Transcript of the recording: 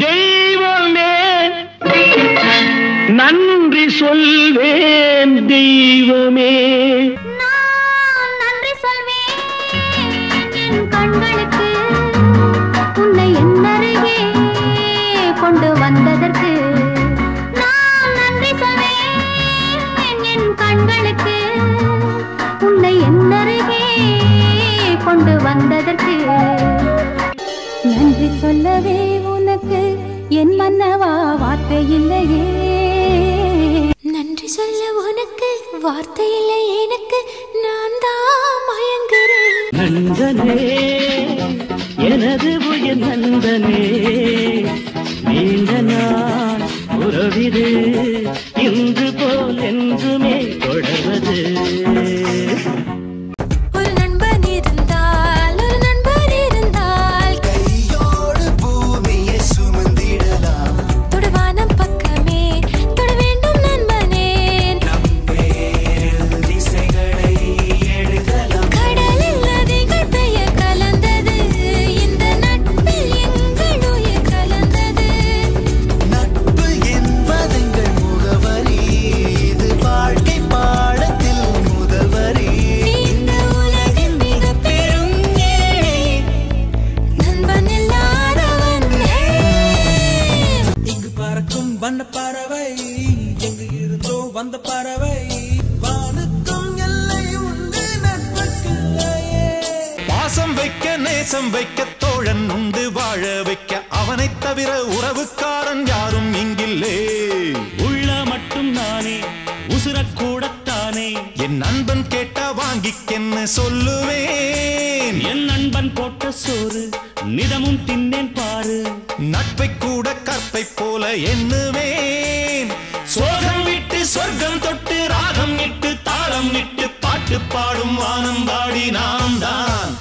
தெய்வமே நன்றி சொல்வேன் தெய்வமே. நான் நன்றி சொல்வேன் என் கண்களுக்கு உன்னை என்னருகே கொண்டு வந்ததற்கு. நான் நன்றி சொல்வேன் என் கண்களுக்கு உன்னை என்னருகே கொண்டு வந்ததற்கு. நன்றி சொல்லவே உனக்கு என் மன்னவா வார்த்தை இல்லையே. நன்றி சொல்ல உனக்கு வார்த்தை இல்லை எனக்கு, நான் தான் மயங்குறேன். நந்தனே எனது உயிர் நந்தனே, நீண்ட நாள் உறவிது இன்று போல் என்றுமே தொடர்வது. வந்த பறவை வானுக்கும் எல்லை உண்டு நட்புக்கில்லையே. பாசம் வைக்க நேசம் வைக்க தோழன் உண்டு வாழ வைக்க, அவனை தவிர உறவுக்காரன் யாரும் இங்கில்லே. உள்ள மட்டும் நானே உசுரக்கூடத்தானே, என் நண்பன் கேட்டா வாங்கிக்கென்னு சொல்லுவேன். என் நண்பன் போட்ட சோறு நிதமும் தின்னேன் பாரு. நட்பை கூட கற்பை போல எண்ணுவேன். சோகம் விட்டு சொர்க்கம் தொட்டு ராகம் இட்டு தாளம் இட்டு பாட்டு பாடும் வானம் பாடி நாம் தான்.